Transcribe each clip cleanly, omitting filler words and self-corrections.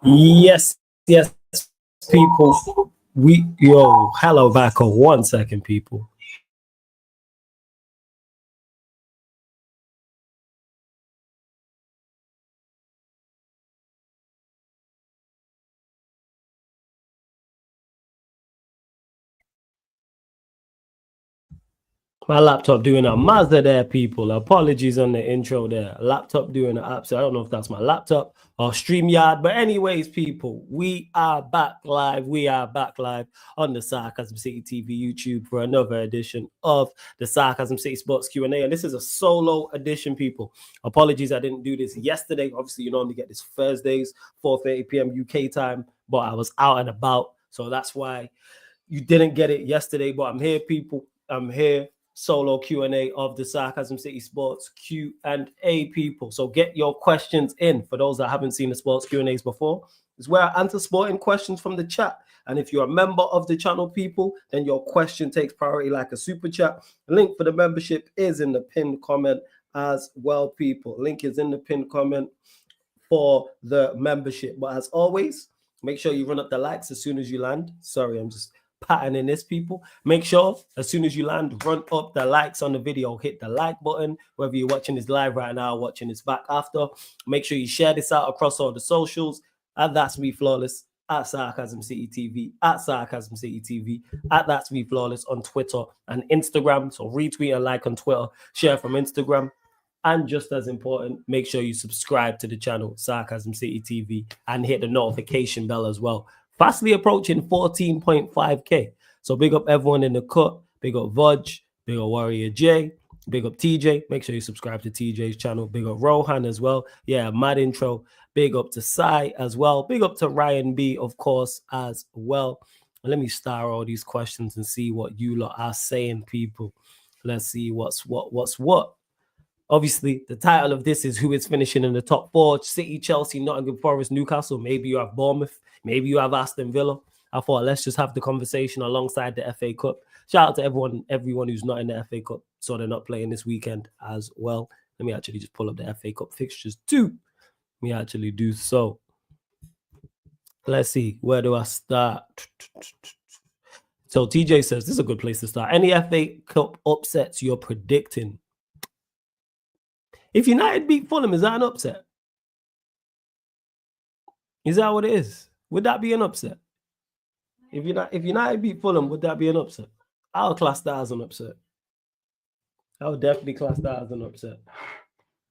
Yes, yes, people. Hello, Vaco. 1 second, people. My laptop doing a Mazda there, people. Apologies on the intro there. Laptop doing an app. So I don't know if that's my laptop or StreamYard. But anyways, people, we are back live. We are back live on the Sarcasm City TV YouTube for another edition of the Sarcasm City Sports Q&A. And this is a solo edition, people. Apologies, I didn't do this yesterday. Obviously, you normally get this Thursdays, 4:30 p.m. UK time. But I was out and about. So that's why you didn't get it yesterday. But I'm here, people. I'm here. Solo Q&A of the Sarcasm City Sports Q&A, people. So get your questions in. For those that haven't seen the sports Q&As before, it's where I answer sporting questions from the chat. And if you're a member of the channel, people, then your question takes priority like a super chat. The link for the membership is in the pinned comment as well, people. Link is in the pinned comment for the membership. But as always, make sure you run up the likes as soon as you land. Sorry, I'm just patterning this, people. Make sure as soon as you land, run up the likes on the video. Hit the like button, whether you're watching this live right now, watching this back after. Make sure you share this out across all the socials. And that's me, Flawless, at Sarcasm City TV, at Sarcasm City TV, at That's Me Flawless on Twitter and Instagram. So retweet and like on Twitter, share from Instagram. And just as important, make sure you subscribe to the channel, Sarcasm City TV, and hit the notification bell as well. Fastly approaching 14.5K. So big up everyone in the cut. Big up Vodge. Big up Warrior J. Big up TJ. Make sure you subscribe to TJ's channel. Big up Rohan as well. Yeah, mad intro. Big up to Sai as well. Big up to Ryan B, of course, as well. Let me star all these questions and see what you lot are saying, people. Let's see what's what. Obviously, the title of this is who is finishing in the top four: City, Chelsea, Nottingham Forest, Newcastle. Maybe you have Bournemouth. Maybe you have Aston Villa. I thought let's just have the conversation alongside the FA Cup. Shout out to everyone who's not in the FA Cup, so they're not playing this weekend as well. Let me actually just pull up the FA Cup fixtures too. Let me actually do so. Let's see, where do I start? So TJ says this is a good place to start. Any FA Cup upsets you're predicting? If United beat Fulham, is that an upset? Is that what it is? Would that be an upset? If United beat Fulham, would that be an upset? I'll class that as an upset. I would definitely class that as an upset.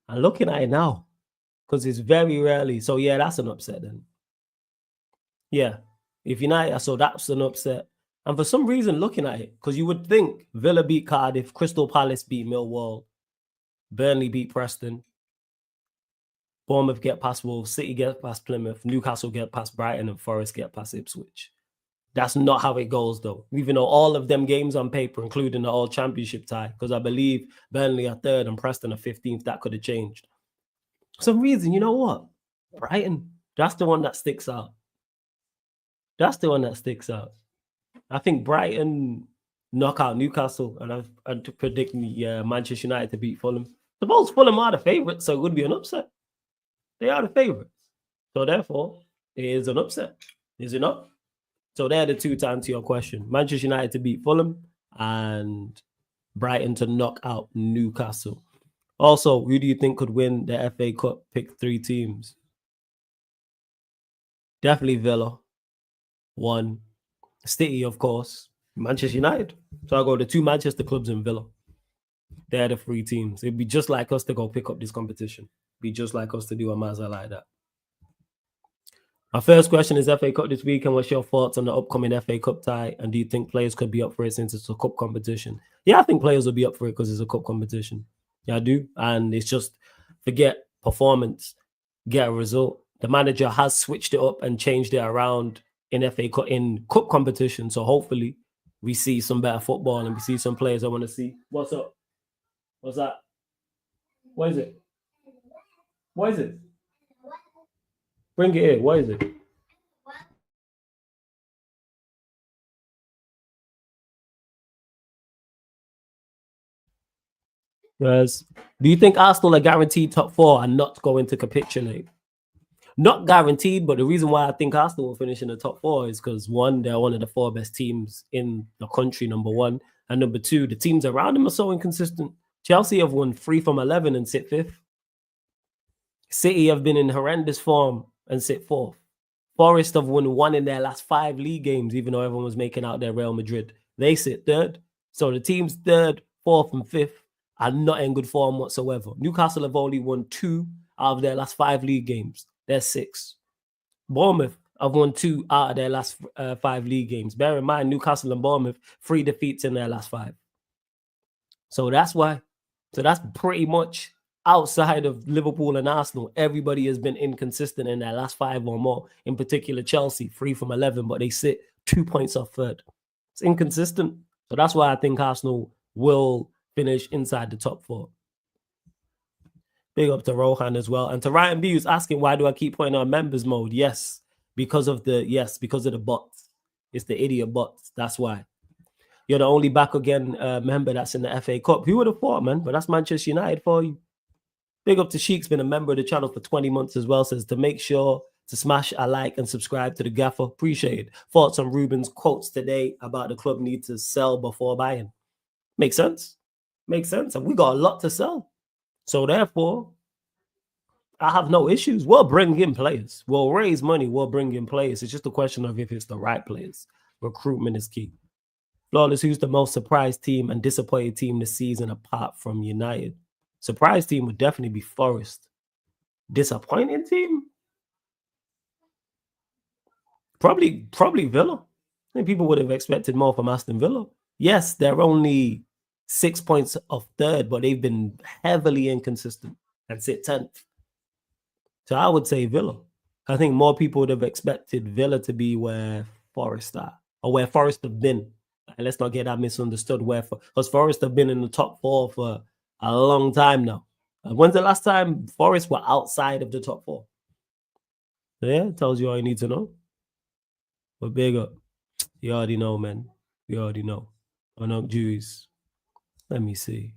I'm looking at it now because it's very rarely. So yeah, that's an upset then. Yeah, if United, so that's an upset. And for some reason, looking at it, because you would think Villa beat Cardiff, Crystal Palace beat Millwall, Burnley beat Preston, Bournemouth get past Wolves, City get past Plymouth, Newcastle get past Brighton, and Forest get past Ipswich. That's not how it goes, though. Even though all of them games on paper, including the All Championship tie, because I believe Burnley are third and Preston are 15th, that could have changed. For some reason, you know what? Brighton, that's the one that sticks out. That's the one that sticks out. I think Brighton knock out Newcastle, and I'd predict Manchester United to beat Fulham. Suppose Fulham are the favourites, so it would be an upset. They are the favourites. So therefore, it is an upset. Is it not? So they're the two to answer your question. Manchester United to beat Fulham and Brighton to knock out Newcastle. Also, who do you think could win the FA Cup? Pick 3 teams. Definitely Villa. 1. City, of course. Manchester United. So I'll go the 2 Manchester clubs in Villa. They're the 3 teams. It'd be just like us to go pick up this competition. Be just like us to do a mazza like that. My first question is FA Cup this weekend. What's your thoughts on the upcoming FA Cup tie? And do you think players could be up for it since it's a cup competition? Yeah, I think players will be up for it because it's a cup competition. Yeah, I do. And it's just forget performance, get a result. The manager has switched it up and changed it around in FA Cup, in cup competition. So hopefully we see some better football and we see some players I want to see. What's up? What's that? What is it? What is it? Bring it in. What is it? Yes. Do you think Arsenal are guaranteed top 4 and not going to capitulate? Not guaranteed, but the reason why I think Arsenal will finish in the top 4 is because, one, they're one of the 4 best teams in the country, number 1. And number 2, the teams around them are so inconsistent. Chelsea have won 3 from 11 and sit 5th. City have been in horrendous form and sit 4th. Forest have won 1 in their last 5 league games, even though everyone was making out their Real Madrid. They sit 3rd. So the teams 3rd, 4th, and 5th are not in good form whatsoever. Newcastle have only won 2 out of their last 5 league games. They're 6th. Bournemouth have won 2 out of their last 5 league games. Bear in mind, Newcastle and Bournemouth, 3 defeats in their last 5. So that's why. So that's pretty much outside of Liverpool and Arsenal. Everybody has been inconsistent in their last 5 or more. In particular, Chelsea, 3 from 11, but they sit 2 points off 3rd. It's inconsistent. So that's why I think Arsenal will finish inside the top 4. Big up to Rohan as well. And to Ryan B, who's asking, why do I keep putting on members mode? Yes, because of the bots. It's the idiot bots. That's why. You're the only back again member that's in the FA Cup. Who would have thought, man? But that's Manchester United for you. Big up to Sheik's been a member of the channel for 20 months as well. Says to make sure to smash a like and subscribe to the gaffer. Appreciate it. Thoughts on Ruben's quotes today about the club need to sell before buying. Makes sense. Makes sense. And we got a lot to sell. So therefore, I have no issues. We'll bring in players. We'll raise money. We'll bring in players. It's just a question of if it's the right players. Recruitment is key. Flawless, who's the most surprised team and disappointed team this season apart from United? Surprise team would definitely be Forest. Disappointing team? Probably Villa. I think people would have expected more from Aston Villa. Yes, they're only 6 points off 3rd, but they've been heavily inconsistent and sit 10th. So I would say Villa. I think more people would have expected Villa to be where Forest are, or where Forest have been. And let's not get that misunderstood. Because Forest have been in the top 4 for a long time now. When's the last time Forest were outside of the top 4? So yeah, it tells you all you need to know. But big up. You already know, man. You already know. On up Jews. Let me see.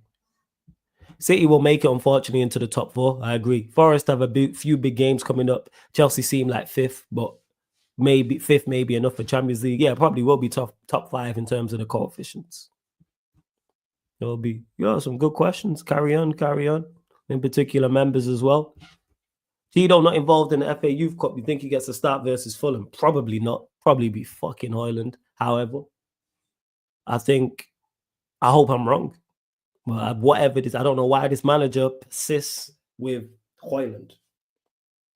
City will make it, unfortunately, into the top 4. I agree. Forest have a few big games coming up. Chelsea seem like 5th, but maybe 5th may be enough for Champions League. Yeah, probably will be top 5 in terms of the coefficients. It'll be, some good questions. Carry on. In particular, members as well. Tito not involved in the FA Youth Cup. You think he gets a start versus Fulham? Probably not. Probably be fucking Hoyland. However, I hope I'm wrong. But whatever it is, I don't know why this manager persists with Hoyland.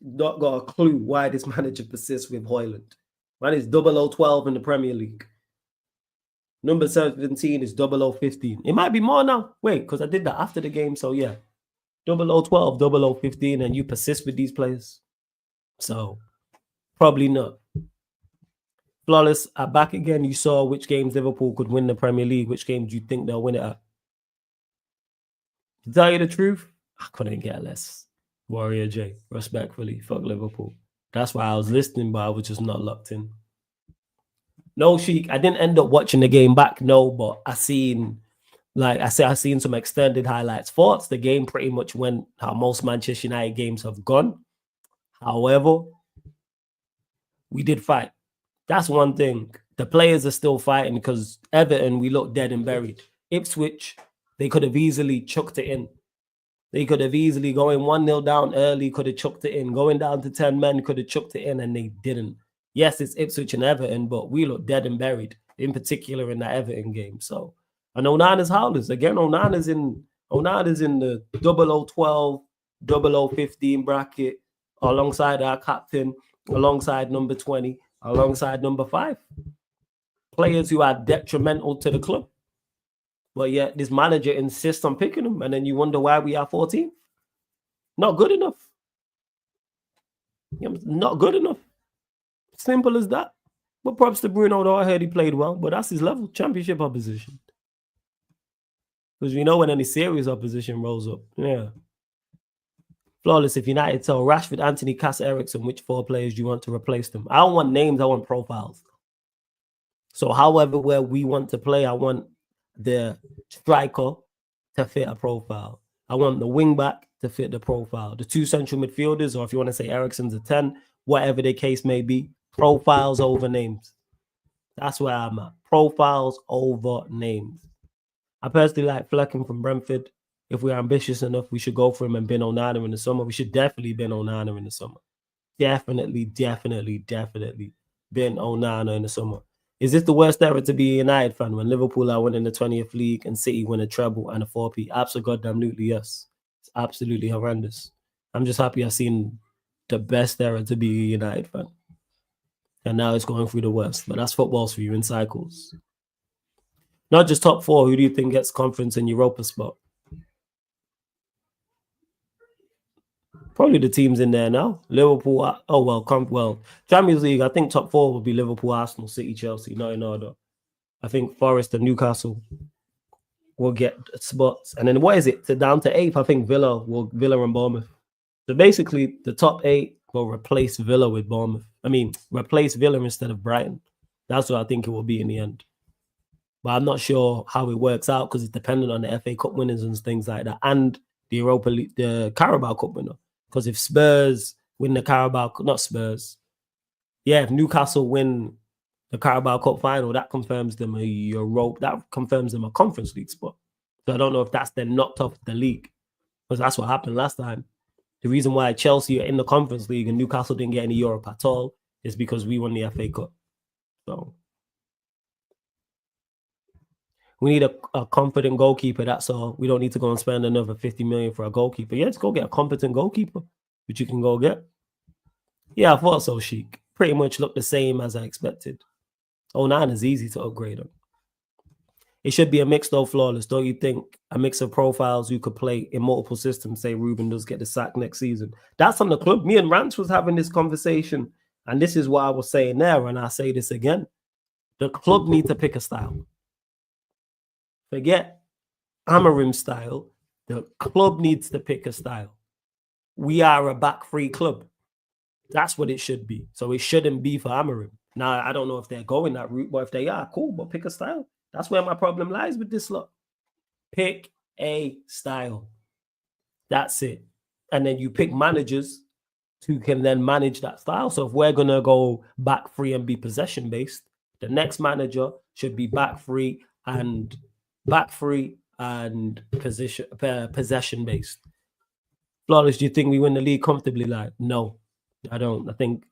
Not got a clue why this manager persists with Hoyland. Man is 0012 in the Premier League. Number 17 is 0015. It might be more now. Wait, because I did that after the game. So yeah, 0012, 0015, and you persist with these players. So probably not. Flawless are back again. You saw which games Liverpool could win the Premier League. Which games do you think they'll win it at? To tell you the truth, I couldn't get less. Warrior J, respectfully, fuck Liverpool. That's why I was listening, but I was just not locked in. No, Sheik, I didn't end up watching the game back, no, but I seen some extended highlights. Thoughts, the game pretty much went how most Manchester United games have gone. However, we did fight. That's one thing. The players are still fighting because Everton, we look dead and buried. Ipswich, they could have easily chucked it in. They could have easily going 1-0 down early, could have chucked it in. Going down to 10 men, could have chucked it in, and they didn't. Yes, it's Ipswich and Everton, but we look dead and buried, in particular in that Everton game. So, and Onana's howlers. Again, Onana's in the 0012, 0015 bracket, alongside our captain, alongside number 20, alongside number 5. Players who are detrimental to the club. But yet this manager insists on picking them, and then you wonder why we are 14. Not good enough. Not good enough. Simple as that. But props to Bruno, though. I heard he played well, but that's his level. Championship opposition. Because we know when any serious opposition rolls up. Yeah. Flawless, if United tell Rashford, Anthony, Cass, Ericsson, which 4 players do you want to replace them? I don't want names, I want profiles. So however where we want to play, I want the striker to fit a profile. I want the wing back to fit the profile. The 2 central midfielders, or if you want to say Eriksen's a 10, whatever the case may be, profiles over names. That's where I'm at. Profiles over names. I personally like Flecken from Brentford. If we're ambitious enough, we should go for him and bin Onana in the summer. We should definitely bin Onana in the summer. Definitely bin Onana in the summer. Is this the worst era to be a United fan when Liverpool are winning the 20th league and City win a treble and a 4P? Absolutely, yes. It's absolutely horrendous. I'm just happy I've seen the best era to be a United fan. And now it's going through the worst. But that's footballs for you in cycles. Not just top 4. Who do you think gets conference and Europa spot? Probably the teams in there now. Liverpool. Oh, well, Champions League, I think top 4 will be Liverpool, Arsenal, City, Chelsea. Not in order. I think Forest and Newcastle will get spots. And then what is it? Down to 8th, I think Villa and Bournemouth. So basically, the top 8 will replace Villa with Bournemouth. I mean, replace Villa instead of Brighton. That's what I think it will be in the end. But I'm not sure how it works out because it's dependent on the FA Cup winners and things like that. And the Europa League, the Carabao Cup winner. Because if Spurs win the Carabao, not Spurs. Yeah, if Newcastle win the Carabao Cup final, that confirms them a Conference League spot. So I don't know if that's then knocked off the league. Because that's what happened last time. The reason why Chelsea are in the Conference League and Newcastle didn't get any Europe at all is because we won the FA Cup. So we need a confident goalkeeper, that's all. We don't need to go and spend another 50 million for a goalkeeper. Yeah, just go get a competent goalkeeper, which you can go get. Yeah, I thought so, Sheik. Pretty much looked the same as I expected. 09 is easy to upgrade on. It should be a mix, though, Flawless. Don't you think? A mix of profiles who could play in multiple systems. Say Ruben does get the sack next season. That's on the club. Me and Rance was having this conversation, and this is what I was saying there, and I say this again. The club needs to pick a style. Forget Amorim style. The club needs to pick a style. We are a back-free club. That's what it should be. So it shouldn't be for Amorim. Now, I don't know if they're going that route, but if they are, cool, but pick a style. That's where my problem lies with this lot. Pick a style. That's it. And then you pick managers who can then manage that style. So if we're going to go back free and be possession-based, the next manager should be back free and possession-based. Flawless, do you think we win the league comfortably? Like, no, I don't. I think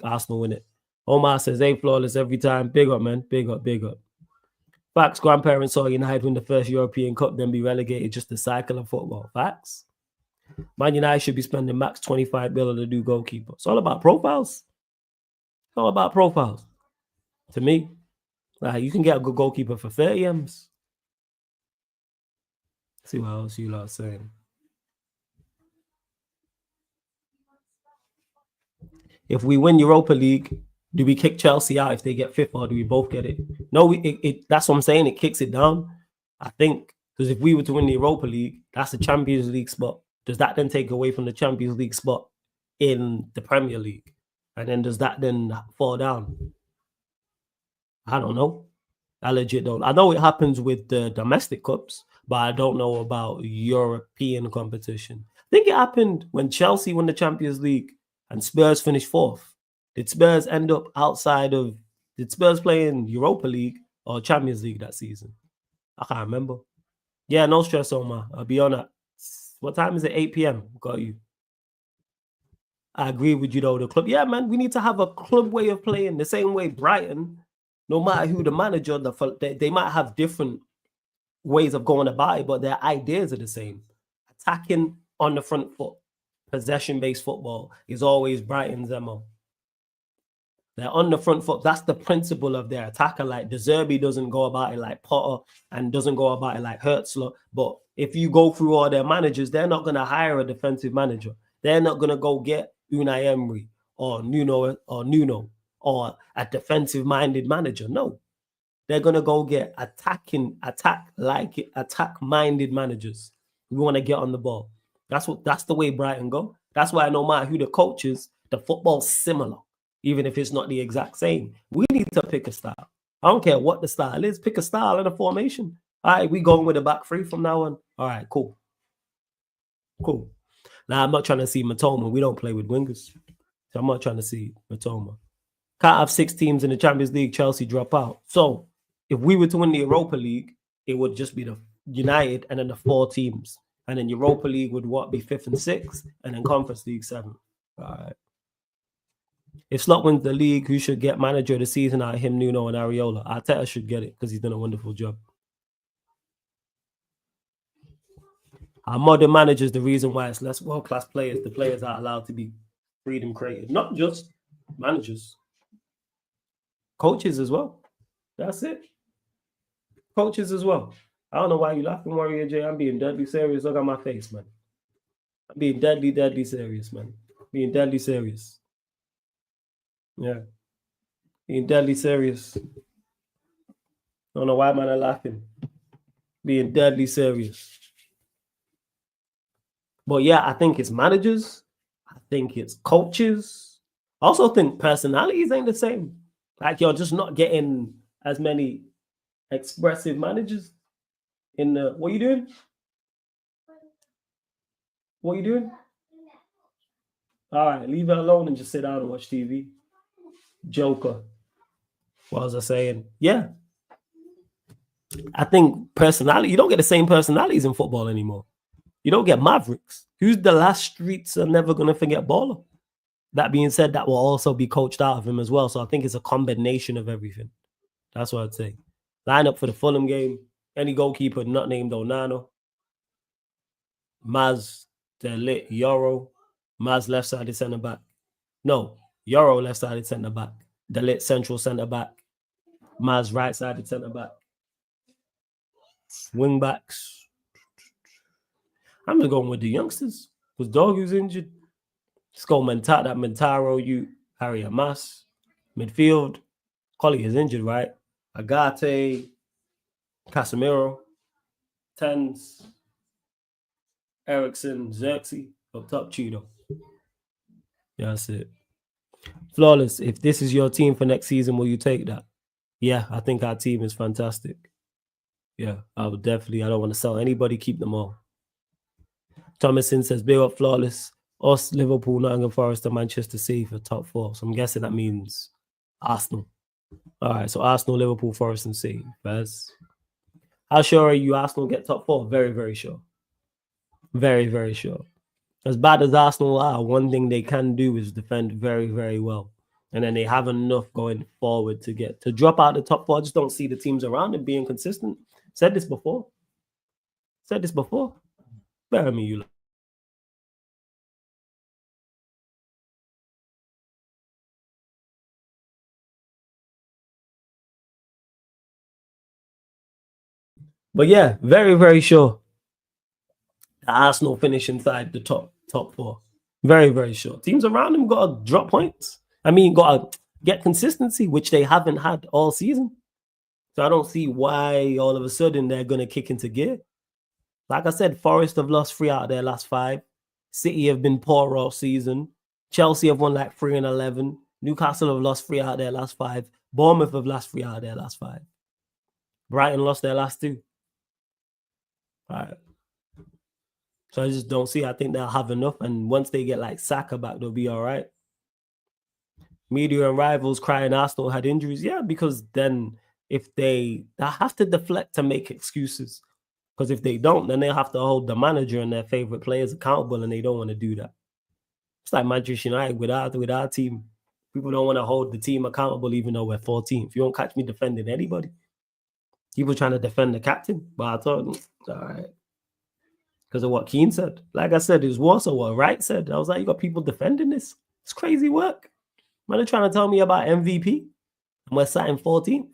Arsenal win it. Omar says, hey, Flawless every time. Big up, man. Big up. Facts, grandparents saw United win the first European Cup, then be relegated, just the cycle of football. Facts. Man United should be spending max 25 million on a new goalkeeper. It's all about profiles. It's all about profiles. To me, like, you can get a good goalkeeper for 30 M's. Let's see what else you lot are saying. If we win Europa League, do we kick Chelsea out if they get 5th, or do we both get it? No, that's what I'm saying. It kicks it down, I think, because if we were to win the Europa League, that's a Champions League spot. Does that then take away from the Champions League spot in the Premier League? And then does that then fall down? I don't know. I legit don't. I know it happens with the domestic cups, but I don't know about European competition. I think it happened when Chelsea won the Champions League and Spurs finished 4th. Did Spurs end up did Spurs play in Europa League or Champions League that season? I can't remember. Yeah, no stress, Omar. I'll be on that. What time is it? 8 p.m. Got you. I agree with you, though. The club. Yeah, man, we need to have a club way of playing. The same way Brighton, no matter who the manager, they might have different ways of going about it, but their ideas are the same. Attacking on the front foot, possession-based football is always Brighton's MO. They're on the front foot. That's the principle of their attacker. Like, De Zerbi doesn't go about it like Potter and doesn't go about it like Hertzler. But if you go through all their managers, they're not going to hire a defensive manager. They're not going to go get Unai Emery or Nuno or a defensive-minded manager. No. They're going to go get attack-minded managers. We want to get on the ball. That's the way Brighton go. That's why no matter who the coach is, the football's similar. Even if it's not the exact same. We need to pick a style. I don't care what the style is. Pick a style and a formation. All right, we going with a back 3 from now on. All right, cool. Cool. Now, I'm not trying to see Matoma. We don't play with wingers. So I'm not trying to see Matoma. Can't have 6 teams in the Champions League, Chelsea drop out. So if we were to win the Europa League, it would just be the United and then the 4 teams. And then Europa League would be 5th and 6th, and then Conference League 7th. All right. If Slot wins the league, who should get manager of the season out of him, Nuno, and Areola? Arteta should get it because he's done a wonderful job. Our modern managers, the reason why it's less world-class players, the players are allowed to be freedom created. Not just managers. Coaches as well. That's it. Coaches as well. I don't know why you laughing, Warrior J. I'm being deadly serious. Look at my face, man. I'm being deadly, deadly serious, man. Being deadly serious. Yeah. Being deadly serious. I don't know why man are laughing. Being deadly serious. But yeah, I think it's managers. I think it's coaches. I also think personalities ain't the same. Like you're just not getting as many expressive managers in the. What are you doing? What are you doing? All right, leave it alone and just sit down and watch TV. Joker. What was I saying? Yeah. I think personality, you don't get the same personalities in football anymore. You don't get Mavericks. Who's the last streets are never going to forget baller? That being said, that will also be coached out of him as well. So I think it's a combination of everything. That's what I'd say. Line up for the Fulham game. Any goalkeeper not named Onana. Maz, Delit, Yoro. Maz left-sided centre-back. No, Yoro left-sided centre-back. Delit central centre-back. Maz right-sided centre-back. Wing-backs. I'm just going with the youngsters. Because Dogu's injured. Let's go that Mentaro, Harry Amas. Midfield. Collie is injured, right? Agate. Casemiro. Tens. Ericsson. Xerxes. Up top, Cheeto. Yeah, that's it. Flawless. If this is your team for next season, will you take that? Yeah, I think our team is fantastic. Yeah, I would definitely. I don't want to sell anybody. Keep them all. Thomason says, big up Flawless. Us, Liverpool, Nottingham Forest, and Manchester City for top 4. So I'm guessing that means Arsenal. All right, so Arsenal, Liverpool, Forest, and City. Faz. How sure are you Arsenal get top 4? Very, very sure. Very, very sure. As bad as Arsenal are, one thing they can do is defend very, very well. And then they have enough going forward to drop out the top 4. I just don't see the teams around them being consistent. Said this before. Bear me, you. But yeah, very, very sure that Arsenal finish inside the top 4. Very, very sure. Teams around them got to drop points. I mean, got to get consistency, which they haven't had all season. So I don't see why all of a sudden they're going to kick into gear. Like I said, Forest have lost 3 out of their last 5. City have been poor all season. Chelsea have won like 3 and 11. Newcastle have lost 3 out of their last 5. Bournemouth have lost 3 out of their last 5. Brighton lost their last 2. All right. So I just don't see. I think they'll have enough. And once they get like Saka back, they'll be all right. Media and rivals crying Arsenal had injuries. Yeah, because then if they have to deflect to make excuses. Because if they don't, then they'll have to hold the manager and their favorite players accountable, and they don't want to do that. It's like Manchester United with our team. People don't want to hold the team accountable even though we're 14th. You won't catch me defending anybody. People trying to defend the captain. But I thought, all right. Because of what Keane said. Like I said, it was worse what Wright said. I was like, you got people defending this? It's crazy work. Man, they're trying to tell me about MVP. And we're sat in 14th.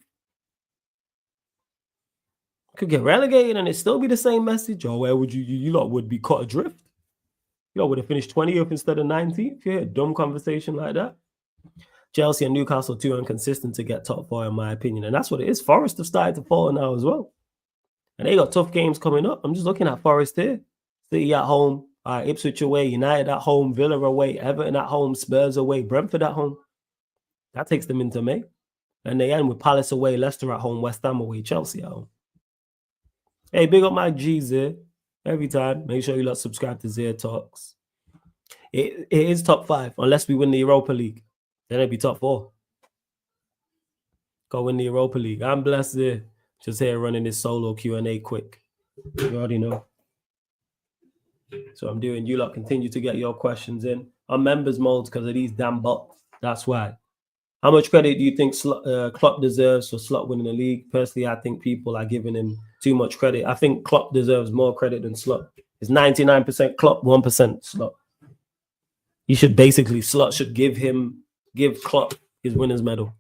Could get relegated and it still be the same message. Or where would you lot would be caught adrift? You lot would have finished 20th instead of 19th. Yeah, dumb conversation like that. Chelsea and Newcastle too inconsistent to get top 4 in my opinion. And that's what it is. Forest have started to fall now as well. And they got tough games coming up. I'm just looking at Forest here. City at home, Ipswich away, United at home, Villa away, Everton at home, Spurs away, Brentford at home. That takes them into May. And they end with Palace away, Leicester at home, West Ham away, Chelsea at home. Hey, big up my G's here. Every time. Make sure you lot subscribe to Zia Talks. It is top 5, unless we win the Europa League. Then it'd be top 4. Go win the Europa League. I'm blessed there. Just here running this solo Q&A quick. You already know. So I'm doing, you lot continue to get your questions in. I'm members mode because of these damn bots. That's why. How much credit do you think Klopp deserves for Slot winning the league? Personally, I think people are giving him too much credit. I think Klopp deserves more credit than Slot. It's 99% Klopp, 1% Slot. He should basically, Slot should give Klopp his winner's medal.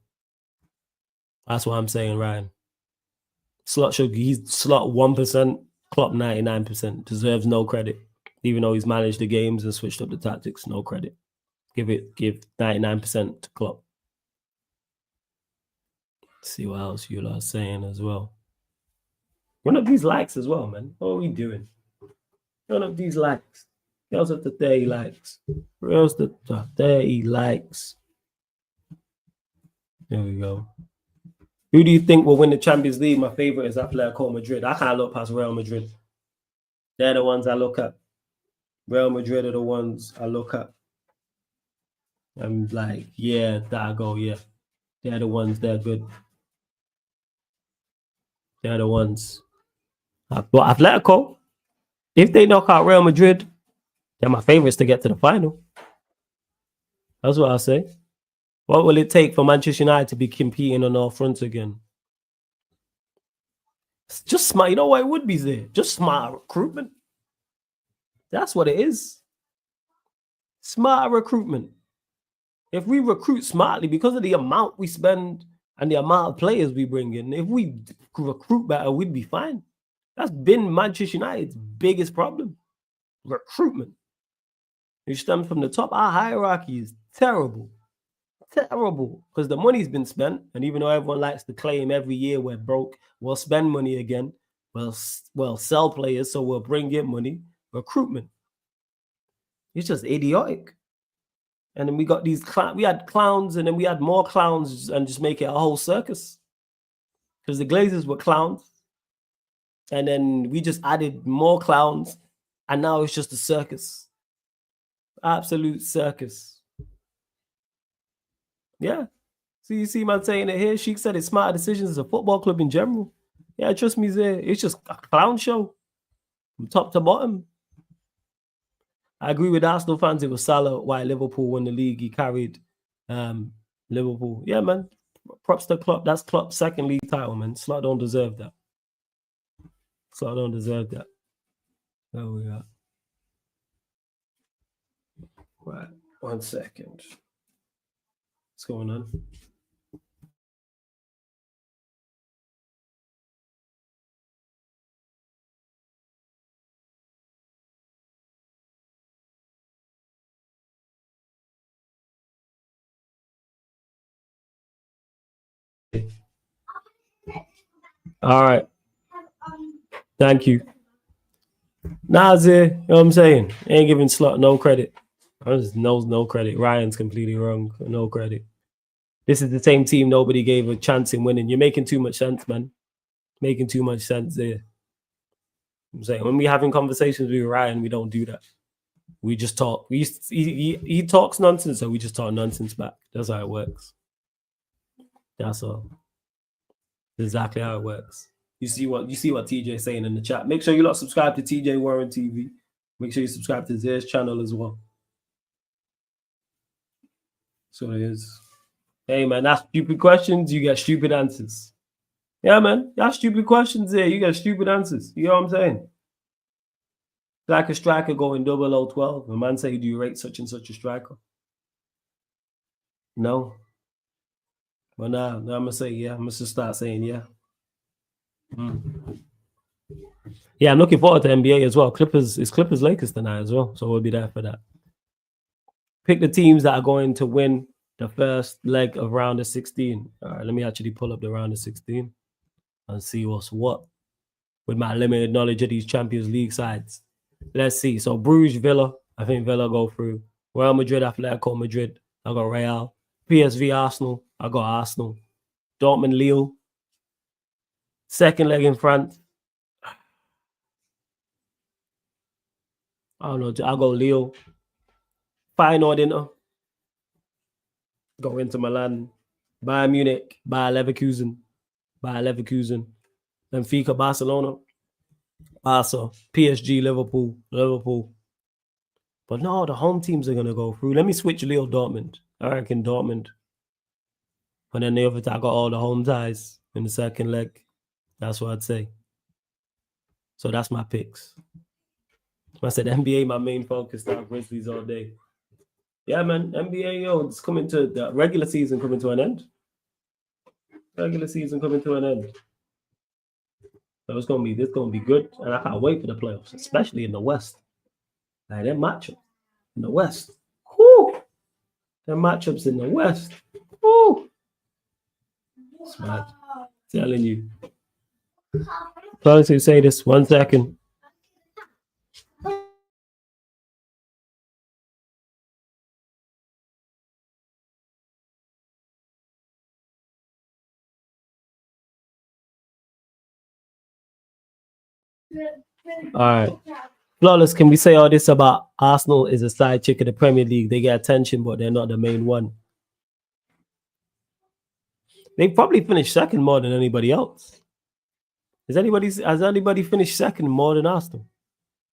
That's what I'm saying, Ryan. Slot 1%, Klopp 99%. Deserves no credit. Even though he's managed the games and switched up the tactics, no credit. Give 99% to Klopp. See what else you lot are saying as well. Run up these likes as well, man. What are we doing? Run up these likes. Girls up to 30 likes. Girls to 30 likes. There we go. Who do you think will win the Champions League? My favorite is Atletico Madrid. I can't look past Real Madrid. They're the ones I look at. Real Madrid are the ones I look at. I'm like, yeah, that'll go, yeah. They're the ones, they're good. They're the ones. But Atletico, if they knock out Real Madrid, they're my favorites to get to the final. That's what I'll say. What will it take for Manchester United to be competing on all fronts again? It's just smart. You know what it would be there? Just smart recruitment. That's what it is. Smart recruitment. If we recruit smartly, because of the amount we spend and the amount of players we bring in, if we recruit better, we'd be fine. That's been Manchester United's biggest problem. Recruitment. It stems from the top. Our hierarchy is terrible. Terrible. Because the money's been spent. And even though everyone likes to claim every year we're broke, we'll spend money again. We'll sell players, so we'll bring in money. Recruitment. It's just idiotic. And then we got these we had clowns, and then we had more clowns, and just make it a whole circus. Because the Glazers were clowns. And then we just added more clowns, and now it's just a circus. Absolute circus. Yeah. So you see man saying it here. Sheik said it's smarter decisions as a football club in general. Yeah, trust me, it's just a clown show from top to bottom. I agree with Arsenal fans. It was Salah why Liverpool won the league. He carried Liverpool. Yeah, man. Props to Klopp. That's Klopp's second league title, man. Slot don't deserve that. Slot don't deserve that. There we are. Right. 1 second. What's going on? All right. Thank you. Nazir, you know what I'm saying? Ain't giving Slot no credit. No credit. Ryan's completely wrong. No credit. This is the same team nobody gave a chance in winning. You're making too much sense, man. Making too much sense there. I'm saying when we're having conversations with Ryan, we don't do that. We just talk. He talks nonsense, so we just talk nonsense back. That's how it works. That's all. Exactly how it works. You see what TJ's saying in the chat. Make sure you lot subscribe to TJ Warren TV. Make sure you subscribe to Zier's channel as well. So it is. Hey man, that's stupid questions. You get stupid answers. Yeah, man. That's stupid questions there. You get stupid answers. You know what I'm saying? Like a striker going 0012. A man say, do you rate such and such a striker? No. But now I'm gonna say yeah. I'm gonna just start saying yeah. Yeah, I'm looking forward to NBA as well. Clippers Lakers tonight as well, so we'll be there for that. Pick the teams that are going to win the first leg of round of 16. All right, let me actually pull up the round of 16 and see what's what with my limited knowledge of these Champions League sides. Let's see. So Bruges, Villa. I think Villa go through. Real Madrid, Atletico Madrid. I got Real. PSV, Arsenal. I got Arsenal. Dortmund, Lille. Second leg in France. I don't know. I'll go Leo. Feyenoord dinner. Go into Milan. Bayern Munich. Bayer Leverkusen. Benfica, Barcelona. Barca. PSG, Liverpool. But no, the home teams are going to go through. Let me switch Leo Dortmund. I reckon Dortmund. And then the other time, I got all the home ties in the second leg. That's what I'd say. So that's my picks. I said NBA, my main focus now, Grizzlies all day. Yeah, man, NBA, yo, it's coming to the regular season coming to an end. Regular season coming to an end. So this gonna be good. And I can't wait for the playoffs, especially in the West. Like them matchups in the West. Whoo! Them matchups in the West. Whoo! Smart. Telling you. Trying to say this 1 second. All right. Flawless, can we say all this about Arsenal is a side chick in the Premier League? They get attention, but they're not the main one. They probably finished second more than anybody else. Has anybody finished second more than Arsenal?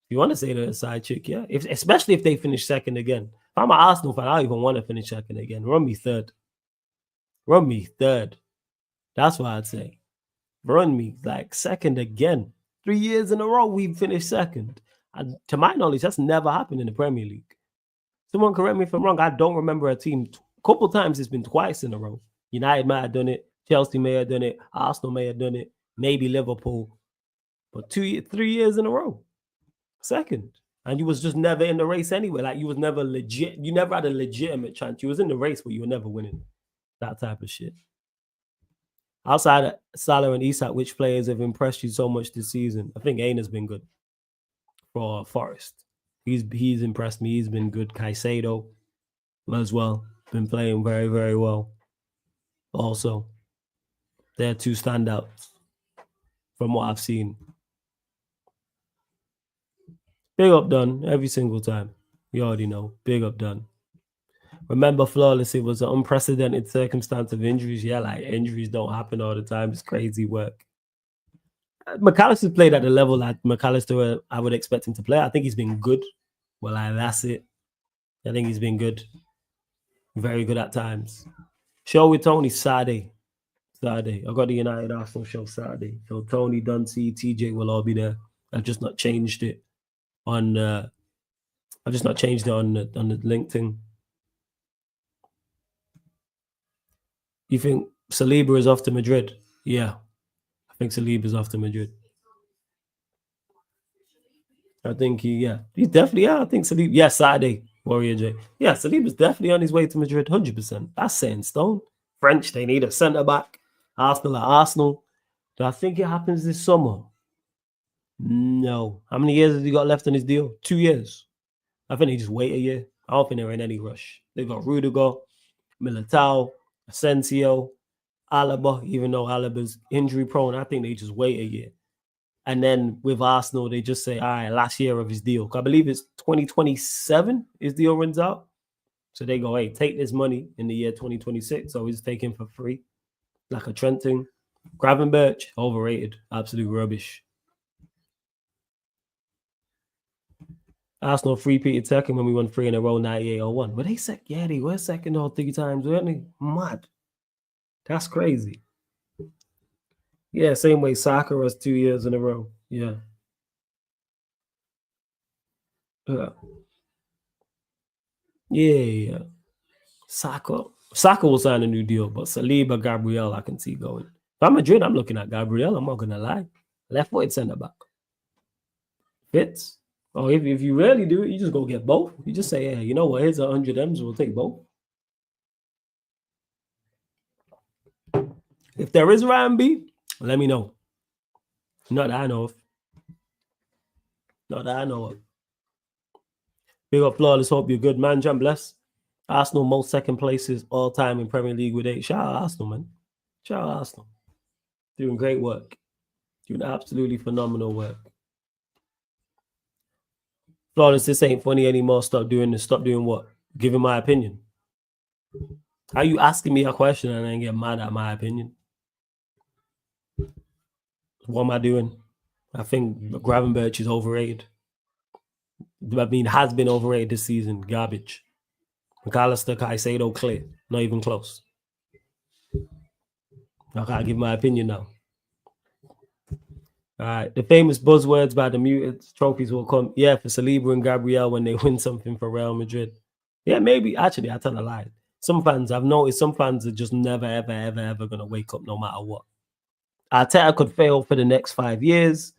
If you want to say they're a side chick, yeah. Especially if they finish second again. If I'm an Arsenal fan, I don't even want to finish second again. Run me third. That's what I'd say. Run me like second again. 3 years in a row, we've finished second. And to my knowledge, that's never happened in the Premier League. Someone correct me if I'm wrong. I don't remember a team. A couple times it's been twice in a row. United might have done it. Chelsea may have done it. Arsenal may have done it. Maybe Liverpool. But 3 years in a row. Second. And you was just never in the race anyway. Like you was never legit. You never had a legitimate chance. You was in the race, but you were never winning. That type of shit. Outside of Salah and Isak, which players have impressed you so much this season? I think Aina's been good for Forest. He's impressed me. He's been good. Caicedo as well. Been playing very, very well. Also, they're two standouts from what I've seen. Big up done every single time. You already know. Big up done. Remember, Flawless, it was an unprecedented circumstance of injuries. Yeah, like injuries don't happen all the time. It's crazy work. McAllister's played at the level that McAllister I would expect him to play. I think he's been good. Well, that's it. I think he's been good. Very good at times. Show with Tony Saturday. I got the United Arsenal show Saturday. So Tony, Dunsey, TJ will all be there. I've just not changed it on the LinkedIn. You think Saliba is off to Madrid? Yeah. I think Saliba is off to Madrid. I think he's definitely, I think Saliba, Saturday, Warrior J. Yeah, Saliba's definitely on his way to Madrid, 100%. That's set in stone. French, they need a centre-back. Arsenal at Arsenal. Do I think it happens this summer? No. How many years has he got left on his deal? 2 years. I think they just wait a year. I don't think they're in any rush. They got Rudiger, Militao, Asensio, Alaba, even though Alaba's injury prone. I think they just wait a year. And then with Arsenal, they just say, all right, last year of his deal. I believe it's 2027 his deal runs out. So they go, hey, take this money in the year 2026. So he's taking for free. Like a Trent thing. Gravenberch, overrated. Absolute rubbish. Arsenal three-peated second when we won 3 in a row, 98-01. Were they second? Yeah, they were second all 3 times, weren't they? Mad. That's crazy. Yeah, same way Saka was 2 years in a row. Yeah. Yeah. Saka will sign a new deal, but Saliba, Gabriel, I can see going. If I'm Madrid, I'm looking at Gabriel. I'm not going to lie. Left-footed centre-back. Fits. Oh, if you really do it, you just go get both. You just say, hey, you know what? Here's 100 M's. We'll take both. If there is Ryan B, let me know. Not that I know of. Big up Flawless. Hope you're good, man. John bless. Arsenal, most second places all time in Premier League with 8. Shout out Arsenal, man. Shout out Arsenal. Doing great work. Doing absolutely phenomenal work. Flawless, this ain't funny anymore. Stop doing this. Stop doing what? Giving my opinion. How you asking me a question and then get mad at my opinion? What am I doing? I think Gravenberch is overrated. I mean, has been overrated this season. Garbage. McAllister, Caicedo, clear. Not even close. I can't give my opinion now. All right. The famous buzzwords by the muted trophies will come. Yeah, for Saliba and Gabriel when they win something for Real Madrid. Yeah, maybe. Actually, I tell a lie. Some fans, I've noticed some fans are just never, ever, ever, ever going to wake up no matter what. Arteta could fail for the next 5 years.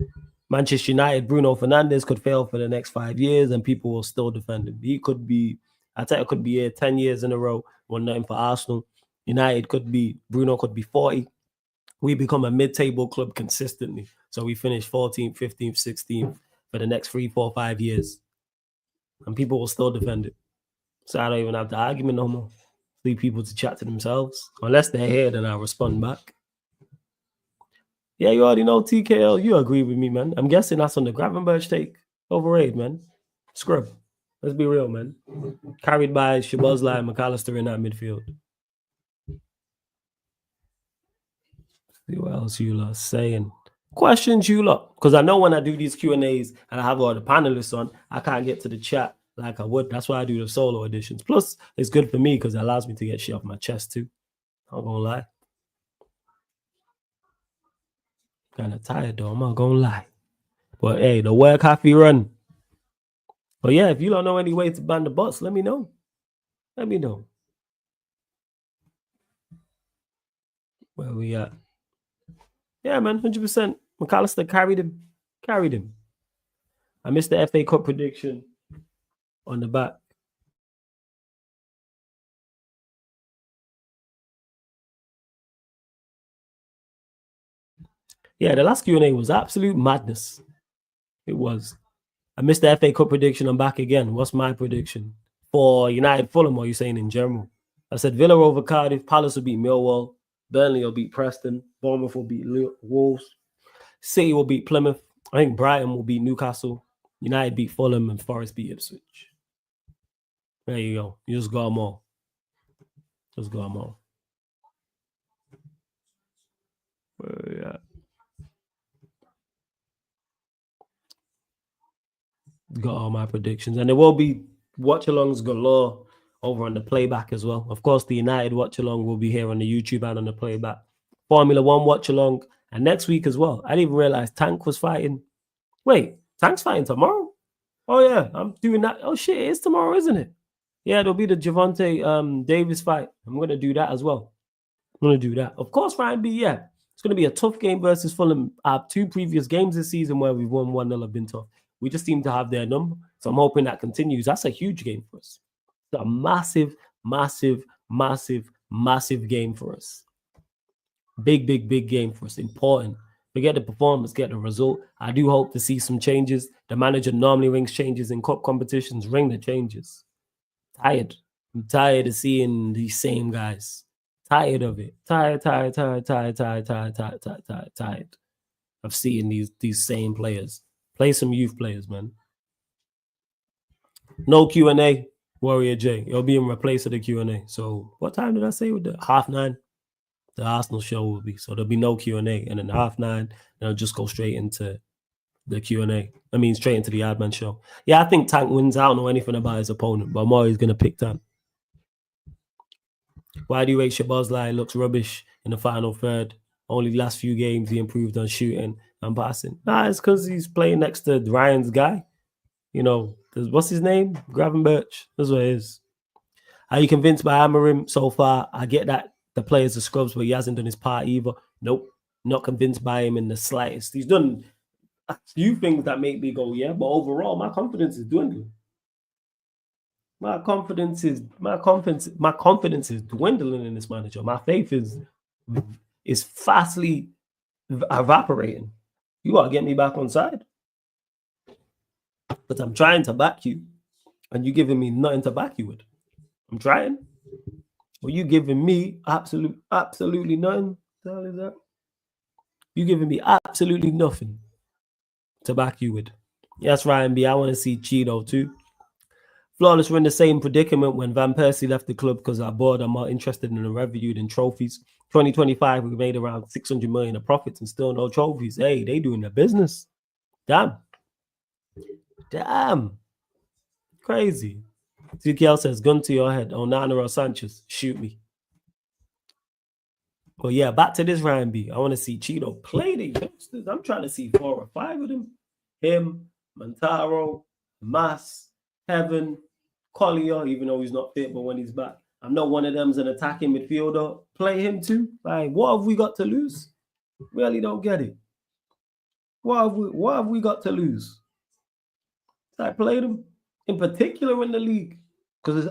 Manchester United, Bruno Fernandes could fail for the next 5 years and people will still defend him. Arteta could be here 10 years in a row, won nothing for Arsenal. United Bruno could be 40. We become a mid-table club consistently. So we finish 14th, 15th, 16th for the next 3, 4, 5 years. And people will still defend it. So I don't even have the argument no more. Leave people to chat to themselves. Unless they're here, then I'll respond back. Yeah, you already know TKL. You agree with me, man. I'm guessing that's on the Gravenberch take. Overrated, man. Scrub. Let's be real, man. Carried by Szoboszlai and McAllister in that midfield. See what else you lot saying. Questions you lot. Because I know when I do these Q&As and I have all the panelists on, I can't get to the chat like I would. That's why I do the solo editions. Plus, it's good for me because it allows me to get shit off my chest too. I'm gonna lie. Kind of tired though. I'm not gonna lie. But hey, the work happy run. But yeah, if you don't know any way to ban the bots, let me know. Let me know. Where we at? Yeah, man, 100%. McAllister carried him. Carried him. I missed the FA Cup prediction on the back. Yeah, the last Q&A was absolute madness. It was. I missed the FA Cup prediction. I'm back again. What's my prediction? For United Fulham, or are you saying in general? I said Villa over Cardiff, Palace will beat Millwall, Burnley will beat Preston, Bournemouth will beat Wolves, City will beat Plymouth. I think Brighton will beat Newcastle, United beat Fulham, and Forest beat Ipswich. There you go. You just got them all. Just got them all. Yeah. Got all my predictions. And there will be watch-alongs galore over on the playback as well. Of course, the United watch-along will be here on the YouTube and on the playback. Formula 1 watch-along. And next week as well. I didn't even realize Tank was fighting. Wait, Tank's fighting tomorrow? Oh, yeah. I'm doing that. Oh, shit. It is tomorrow, isn't it? Yeah, there'll be the Javante Davis fight. I'm going to do that as well. I'm going to do that. Of course, Ryan B, yeah. It's going to be a tough game versus Fulham. Our 2 previous games this season where we've won 1-0 have been tough. We just seem to have their number. So I'm hoping that continues. That's a huge game for us. It's a massive, massive, massive, massive game for us. Big, big, big game for us. Important. Forget the performance, get the result. I do hope to see some changes. The manager normally rings changes in cup competitions. Ring the changes. Tired. I'm tired of seeing these same guys. Tired of it. Tired of seeing these same players. Play some youth players, man. No Q&A, Warrior J. It'll be in replace of the Q&A. So what time did I say with the 9:30? The Arsenal show will be. So there'll be no Q&A. And then 9:30, and I'll just go straight into the Q&A. I mean, straight into the Adman show. Yeah, I think Tank wins. I don't know anything about his opponent, but I'm always going to pick Tank. Why do you rate Szoboszlai? Looks rubbish in the final third. Only last few games he improved on shooting and passing. Nah, it's because he's playing next to Ryan's guy. You know, what's his name? Gravenberch. That's what it is. Are you convinced by Amorim so far? I get that the players are scrubs, but he hasn't done his part either. Nope. Not convinced by him in the slightest. He's done a few things that make me go, yeah, but overall, my confidence is dwindling. My confidence is dwindling in this manager. My faith is fastly evaporating. You gotta get me back on side. But I'm trying to back you, and you giving me nothing to back you with. I'm trying. Well, you giving me absolutely nothing. What the hell is that? You giving me absolutely nothing to back you with. Yes, Ryan B. I want to see Cheeto too. Flawless were in the same predicament when Van Persie left the club because our board are more interested in the revenue than trophies. 2025, we made around 600 million of profits and still no trophies. Hey, they doing their business. Damn. Crazy. TKL says, gun to your head. Onana or Sanchez, shoot me. Well, yeah, back to this Ryan B. I want to see Cheeto play the youngsters. I'm trying to see 4 or 5 of them. Him, Montaro, Mas, Heaven, Collier, even though he's not fit, but when he's back. I'm not one of them's an attacking midfielder. Play him too. Like, what have we got to lose? Really don't get it. What have we got to lose? I played them in particular in the league because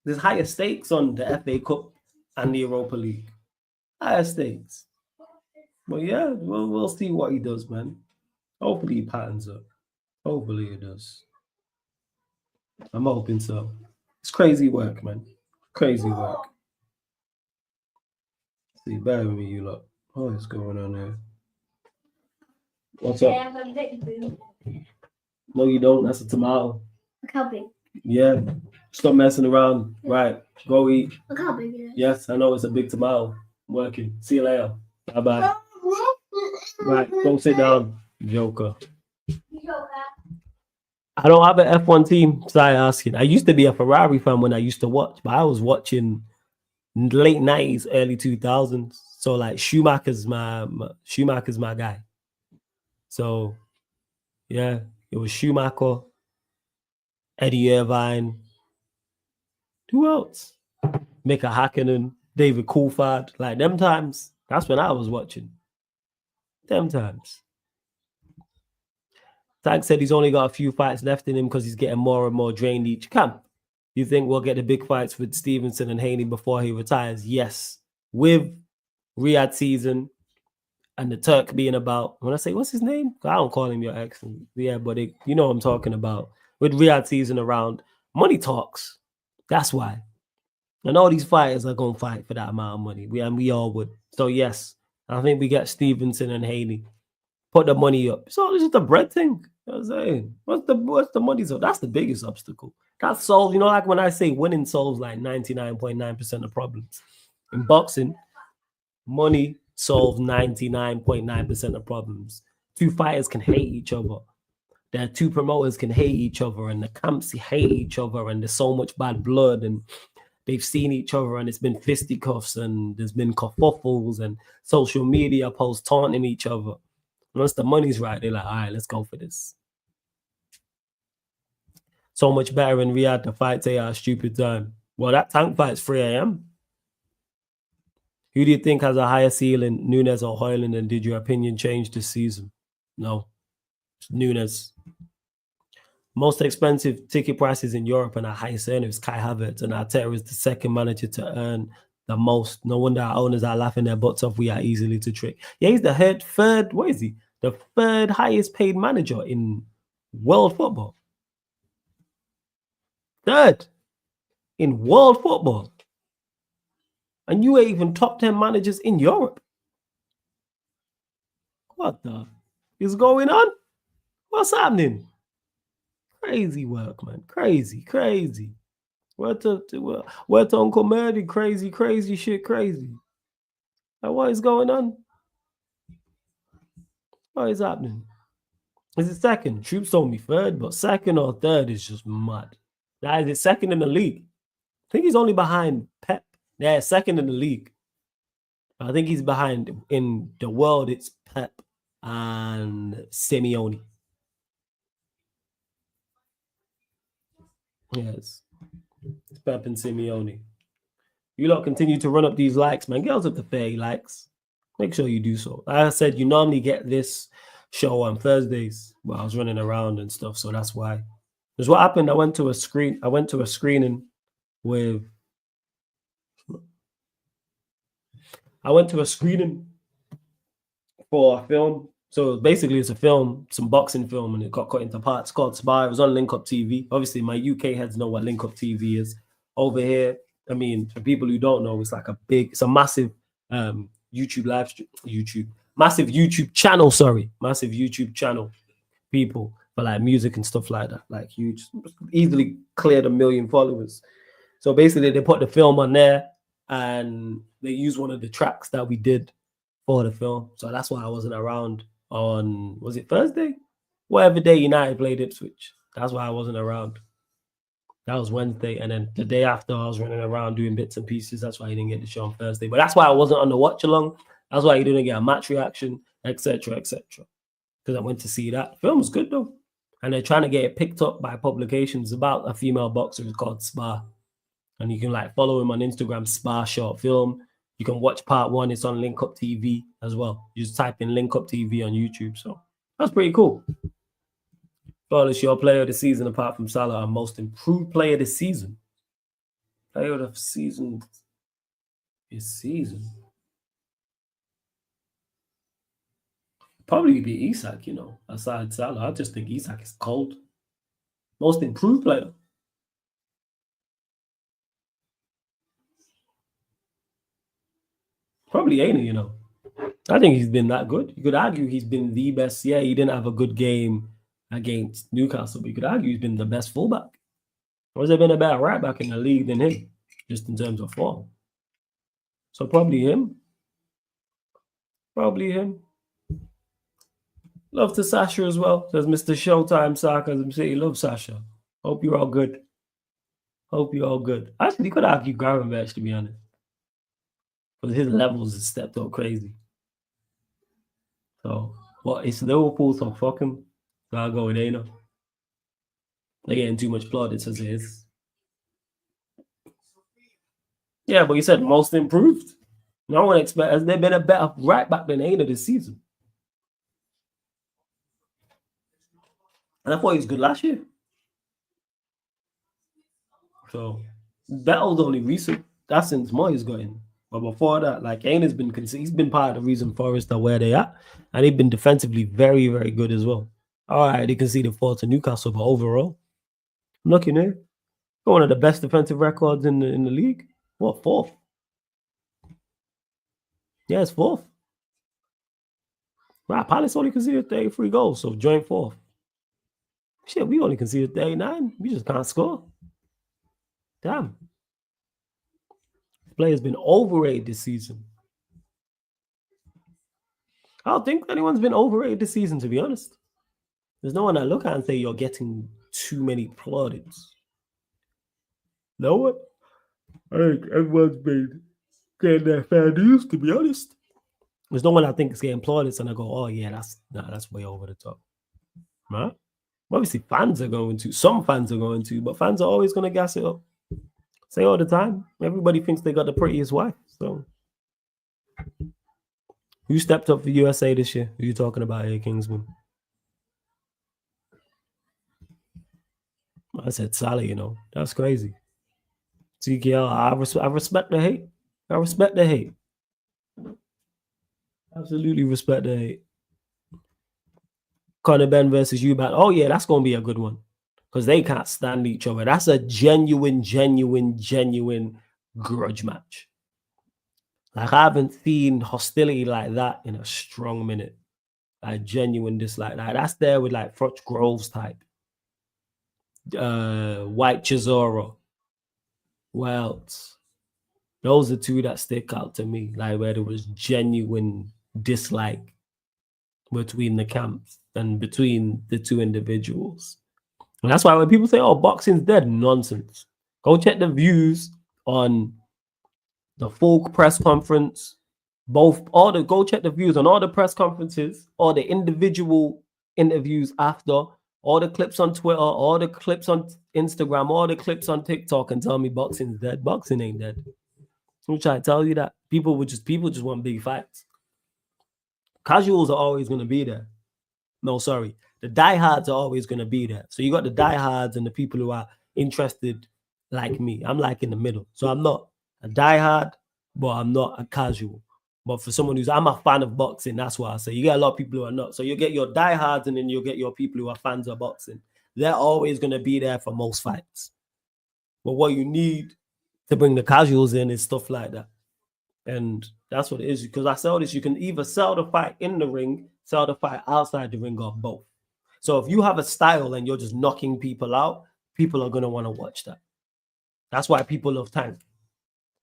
there's higher stakes on the FA Cup and the Europa League. Higher stakes. But yeah, we'll see what he does, man. Hopefully he patterns up. Hopefully he does. I'm hoping so. It's crazy work, man. Crazy work. See, bear with me, you lot. What is going on here? What's up? No, you don't. That's a tomato. Look how big. Yeah. Stop messing around. Right. Go eat. Look how big it is. Yes, I know it's a big tomato. I'm working. See you later. Bye-bye. Right. Go sit down, Joker. I don't have an F1 team, so I asking. I used to be a Ferrari fan when I used to watch, but I was watching late 90s, early 2000s. So like Schumacher's my guy. So yeah, it was Schumacher, Eddie Irvine. Who else? Mika Hakkinen, David Coulthard. Like them times, that's when I was watching. Them times. Tank said he's only got a few fights left in him because he's getting more and more drained each camp. You think we'll get the big fights with Stevenson and Haney before he retires? Yes. With Riyadh season and the Turk being about, when I say, what's his name? I don't call him your ex. Yeah, but you know what I'm talking about. With Riyadh season around, money talks. That's why. And all these fighters are going to fight for that amount of money. We all would. So yes, I think we get Stevenson and Haney. Put the money up. So it's just a bread thing. You know what I'm saying? What's the money? So that's the biggest obstacle. That solves, like when I say winning solves like 99.9% of problems. In boxing, money solves 99.9% of problems. Two fighters can hate each other. Their two promoters can hate each other, and the camps hate each other, and there's so much bad blood, and they've seen each other, and it's been fisticuffs, and there's been kerfuffles, and social media posts taunting each other. Once the money's right, they're like, all right, let's go for this. So much better in Riyadh. The fights they are stupid time. Well, that Tank fight's 3 a.m. Who do you think has a higher ceiling, Nunes or Hoyland? And did your opinion change this season? No. It's Nunes. Most expensive ticket prices in Europe and our highest earner is Kai Havertz, and Arteta is the second manager to earn the most. No wonder our owners are laughing their butts off. We are easily to trick. Yeah, he's the third. What is he? The third highest paid manager in world football. Third in world football. And you ain't even top 10 managers in Europe. What the is going on? What's happening? Crazy work, man. Crazy. Where to Uncle Murdy? Crazy shit, crazy. Like, what is going on? What is happening? Is it second? Troops told me third, but second or third is just mad. That is it second in the league. I think he's only behind Pep. Yeah, second in the league. I think he's behind in the world. It's Pep and Simeone. Yes, it's Pep and Simeone. You lot continue to run up these likes, man. Get us up to 30 likes. Make sure you do so. Like I said, you normally get this show on Thursdays, but I was running around and stuff, so that's why. Because what happened, I went to a screening for a film. So basically it's a film, some boxing film, and it got cut into parts called Spy. It was on Link Up TV. Obviously, my UK heads know what Link Up TV is. Over here, I mean, for people who don't know, it's a massive massive YouTube channel, people for like music and stuff like that. Like huge, easily cleared 1 million followers. So basically, they put the film on there and they used one of the tracks that we did for the film. So that's why I wasn't around on, was it Thursday? Whatever day United played Ipswich. That's why I wasn't around. That was Wednesday. And then the day after, I was running around doing bits and pieces. That's why you didn't get the show on Thursday. But that's why I wasn't on the watch along. That's why you didn't get a match reaction, etc., etc. Because I went to see that. The film was good, though. And they're trying to get it picked up by publications about a female boxer called Spa. And you can like follow him on Instagram, Spa Short Film. You can watch part 1. It's on Link Up TV as well. You just type in Link Up TV on YouTube. So that's pretty cool. Flawless, your player of the season apart from Salah, and most improved player of the season. Player of the season this season. Probably be Isak, you know, aside Salah. I just think Isak is cold. Most improved player. Probably Aina, you know. I think he's been that good. You could argue he's been the best. Yeah, he didn't have a good game against Newcastle, but you could argue he's been the best fullback. Or has there been a better right back in the league than him, just in terms of form? So probably him. Probably him. Love to Sasha as well. Says Mr. Showtime Sarcasm City. Love Sasha. Hope you're all good. Hope you're all good. Actually, you could argue Gravenberch, to be honest. Because his levels have stepped up crazy. So, what? It's Liverpool, so fuck him. So I'll go with Aina. They're getting too much plaudits as it is. Yeah, but you said most improved. No one expects. Has there been a better right back than Aina this season? And I thought he was good last year. So Bettle's only recent. That's since Moyes got in. But before that, like Aina's been he's been part of the reason Forest are where they are. And they've been defensively very, very good as well. All right, they conceded 4 to Newcastle, but overall, I'm looking here. Got one of the best defensive records in the league. What, 4th? Yeah, it's 4th. Right, Palace only conceded 33 goals, so joint 4th. Shit, we only conceded 39. We just can't score. Damn. Player's been overrated this season. I don't think anyone's been overrated this season, to be honest. There's no one I look at and say you're getting too many plaudits. No one? I think everyone's been getting their fair dues, to be honest. There's no one I think is getting plaudits and I go, oh yeah, that's way over the top. Right? Obviously, fans are going to. Some fans are going to, but fans are always going to gas it up. Say all the time. Everybody thinks they got the prettiest wife. So, who stepped up for USA this year? Who are you talking about here, Kingsman? I said Salah, you know. That's crazy. TKL, I respect the hate. I respect the hate. Absolutely respect the hate. Conor Ben versus Eubank. Oh, yeah, that's going to be a good one. Because they can't stand each other. That's a genuine grudge match. Like, I haven't seen hostility like that in a strong minute. Like, genuine dislike. Like, that's there with, like, Frotch Groves type. White Chisora. Welts. Those are 2 that stick out to me. Like, where there was genuine dislike between the camps and between the 2 individuals. And that's why when people say, oh, boxing's dead, nonsense. Go check the views on the full press conference. Go check the views on all the press conferences, all the individual interviews after, all the clips on Twitter, all the clips on Instagram, all the clips on TikTok, and tell me boxing's dead. Boxing ain't dead. I'm trying to tell you that. People just want big fights. Casuals are always going to be there. No, sorry. The diehards are always going to be there. So you got the diehards and the people who are interested like me. I'm like in the middle. So I'm not a diehard, but I'm not a casual. But for someone I'm a fan of boxing, that's why I say you get a lot of people who are not. So you get your diehards and then you'll get your people who are fans of boxing. They're always going to be there for most fights. But what you need to bring the casuals in is stuff like that. And that's what it is. Because I sell this, you can either sell the fight in the ring, sell the fight outside the ring, or both. So if you have a style and you're just knocking people out, people are going to want to watch that. That's why people love Tank.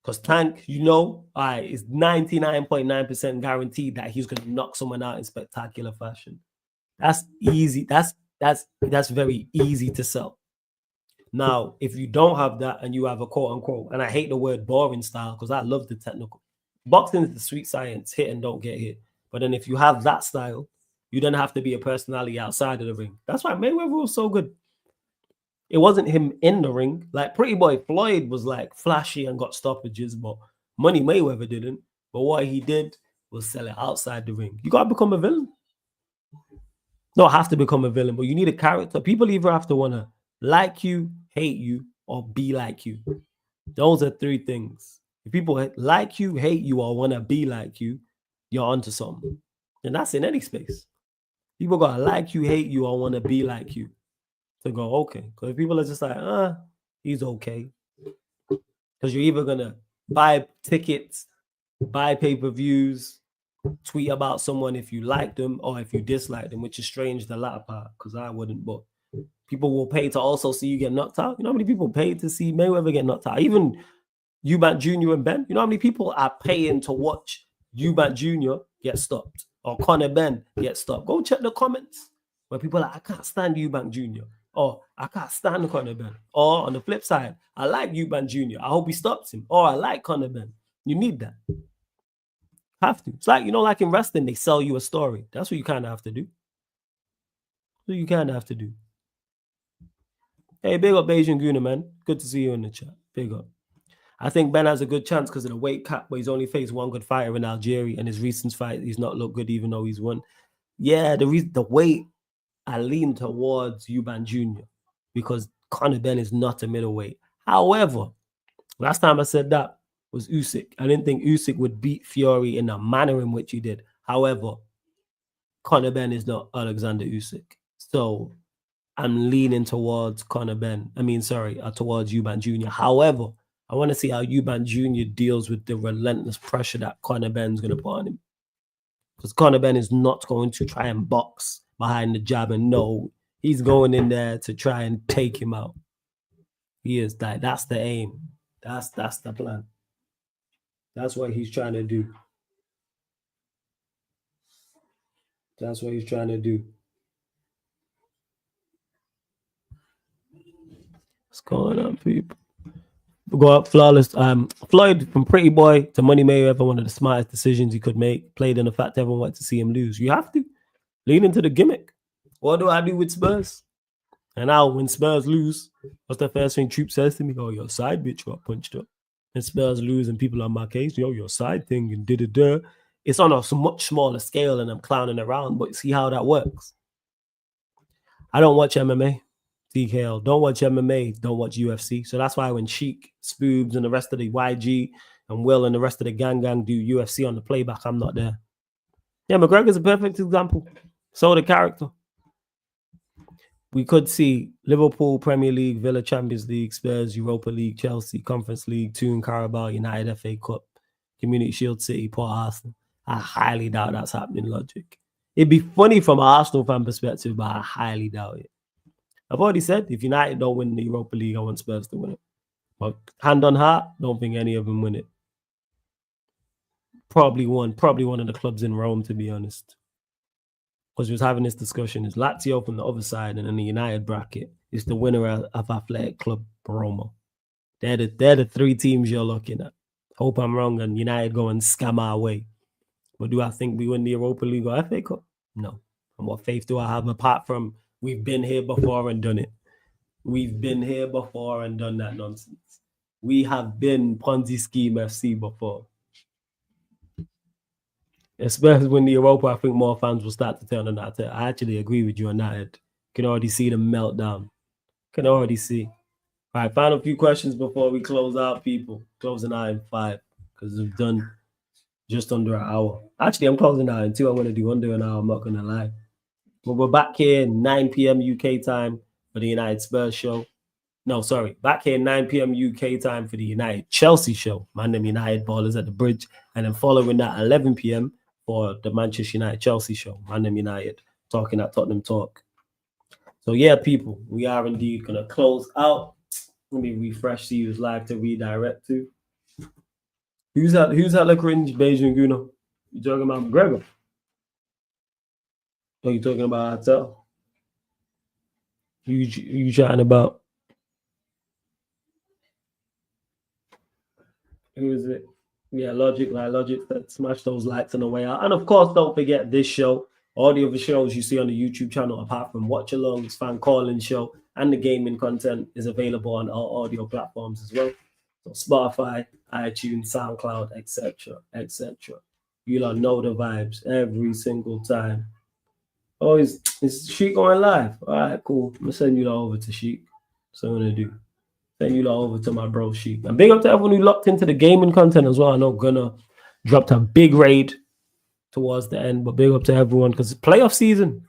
Because Tank, you know, is 99.9% guaranteed that he's going to knock someone out in spectacular fashion. That's easy. That's very easy to sell. Now, if you don't have that and you have a quote unquote, and I hate the word boring style because I love the technical. Boxing is the sweet science, hit and don't get hit. But then if you have that style, you don't have to be a personality outside of the ring. That's why Mayweather was so good. It wasn't him in the ring. Like Pretty Boy Floyd was like flashy and got stoppages, but Money Mayweather didn't. But what he did was sell it outside the ring. You got to become a villain. Don't have to become a villain, but you need a character. People either have to want to like you, hate you, or be like you. Those are three things. If people like you, hate you, or want to be like you, you're onto something. And that's in any space. People got to like you, hate you, or want to be like you to go, okay. Because if people are just like, he's okay. Because you're either going to buy tickets, buy pay-per-views, tweet about someone if you like them or if you dislike them, which is strange, the latter part, because I wouldn't, but people will pay to also see you get knocked out. You know how many people pay to see Mayweather get knocked out? Even Eubank Jr. and Ben. You know how many people are paying to watch Eubank Jr. get stopped or Conor Ben get stopped? Go check the comments where people are like, I can't stand Eubank Jr. or I can't stand Conor Ben. Or on the flip side, I like Eubank Jr. I hope he stops him. Or I like Conor Ben. You need that. Have to. It's like, you know, like in wrestling, they sell you a story. That's what you kind of have to do. What you kind of have to do. Hey, big up Beijing Guna, man. Good to see you in the chat. Big up. I think Ben has a good chance because of the weight cap, but he's only faced one good fighter in Algeria, and his recent fight, he's not looked good even though he's won. Yeah, the weight, I lean towards Eubank Jr. because Conor Ben is not a middleweight. However, last time I said that was Usyk. I didn't think Usyk would beat Fury in the manner in which he did. However, Conor Ben is not Alexander Usyk. So I'm leaning towards towards Eubank Jr. However, I want to see how Eubank Jr. deals with the relentless pressure that Conor Ben's going to put on him. Because Conor Ben is not going to try and box behind the jab, and no, he's going in there to try and take him out. He is that. That's the aim. That's the plan. That's what he's trying to do. That's what he's trying to do. What's going on, people? Go up flawless. Floyd from Pretty Boy to Money Mayweather, one of the smartest decisions he could make. Played in the fact everyone wants to see him lose. You have to lean into the gimmick. What do I do with Spurs? And now when Spurs lose, what's the first thing Troop says to me? Oh, your side bitch got punched up. And Spurs lose and people on my case, your side thing and da-da-da. It's on a much smaller scale and I'm clowning around, but see how that works. I don't watch MMA. TKL. Don't watch MMA. Don't watch UFC. So that's why when Sheik, Spoobs, and the rest of the YG and Will and the rest of the gang do UFC on the playback, I'm not there. Yeah, McGregor's a perfect example. So the character. We could see Liverpool, Premier League, Villa, Champions League, Spurs, Europa League, Chelsea, Conference League, Toon, Carabao, United, FA Cup, Community Shield, City, Port Arsenal. I highly doubt that's happening, logic. It'd be funny from an Arsenal fan perspective, but I highly doubt it. I've already said, if United don't win the Europa League, I want Spurs to win it. But hand on heart, don't think any of them win it. Probably one of the clubs in Rome, to be honest. Because we was having this discussion, is Lazio from the other side, and in the United bracket, is the winner of Athletic Club Roma. They're the three teams you're looking at. Hope I'm wrong, and United go and scam our way. But do I think we win the Europa League or FA Cup? No. And what faith do I have apart from we've been here before and done it? We've been here before and done that nonsense. We have been Ponzi Scheme FC before. Especially when the Europa, I think more fans will start to turn on that. I actually agree with you on that. You can already see the meltdown. Can already see. All right, final few questions before we close out, people. Closing out in 5 because we've done just under an hour. Actually, I'm closing out in 2. I'm going to do under an hour. I'm not going to lie. But we're back here 9 p.m. UK time for the United Spurs show. No, sorry. Back here 9 p.m. UK time for the United Chelsea show. Man, them United ballers at the bridge. And then following that, 11 p.m. for the Manchester United Chelsea show. Man, them United talking at Tottenham Talk. So yeah, people, we are indeed gonna close out. Let me refresh to use live to redirect to. Who's that cringe Beijing Guno? You talking about McGregor? Or you talking about Attel? You chatting about? Who is it? Yeah, Logic that smash those likes on the way out. And of course, don't forget this show, all the other shows you see on the YouTube channel, apart from Watch Alongs, Fan Calling Show, and the gaming content is available on all audio platforms as well. So Spotify, iTunes, SoundCloud, etc., etc. You lot know the vibes every single time. Oh, is Sheik going live? All right, cool. I'm gonna send you over to Sheik. That's what I'm gonna do. Send you over to my bro Sheik. And big up to everyone who locked into the gaming content as well. I know Gunner dropped a big raid towards the end, but big up to everyone because it's playoff season.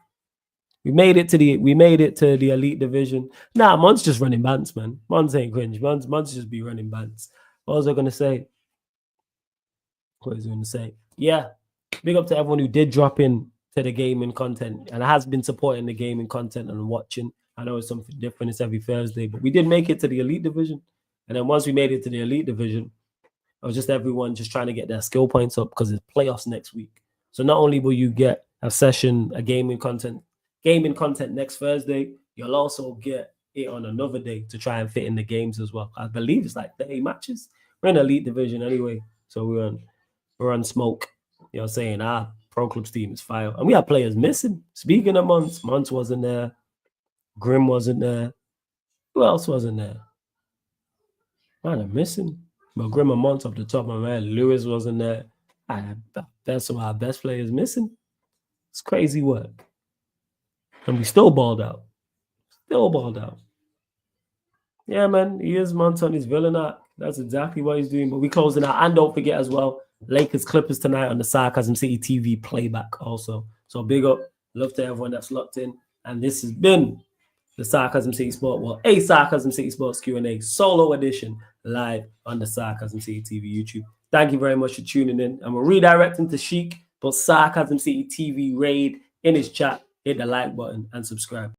We made it to the elite division. Nah, Mon's just running bants, man. Mon's ain't cringe. Mon's just be running bants. What was I gonna say? What was I gonna say? Yeah. Big up to everyone who did drop in to the gaming content and has been supporting the gaming content and watching. I know it's something different. It's every Thursday, but we did make it to the elite division. And then once we made it to the elite division, it was just everyone just trying to get their skill points up because it's playoffs next week. So not only will you get a session, a gaming content next Thursday, you'll also get it on another day to try and fit in the games as well. I believe it's like 30 matches. We're in elite division anyway, so we're on smoke. You know what I'm saying? Our Pro Clubs team is fire. And we have players missing. Speaking of Months wasn't there. Grim wasn't there. Who else wasn't there? Man, I'm missing. But Grim and Months off the top of my head. Lewis wasn't there. That's some of our best players missing. It's crazy work. And we still balled out. Yeah, man. He is Months on his villain act. That's exactly what he's doing. But we closing out. And don't forget as well, Lakers Clippers tonight on the Sarcasm City TV playback also. So big up. Love to everyone that's locked in. And this has been the Sarcasm City Sport, a Sarcasm City Sports Q&A solo edition live on the Sarcasm City TV YouTube. Thank you very much for tuning in. And we're redirecting to Sheik, but Sarcasm City TV raid in his chat. Hit the like button and subscribe.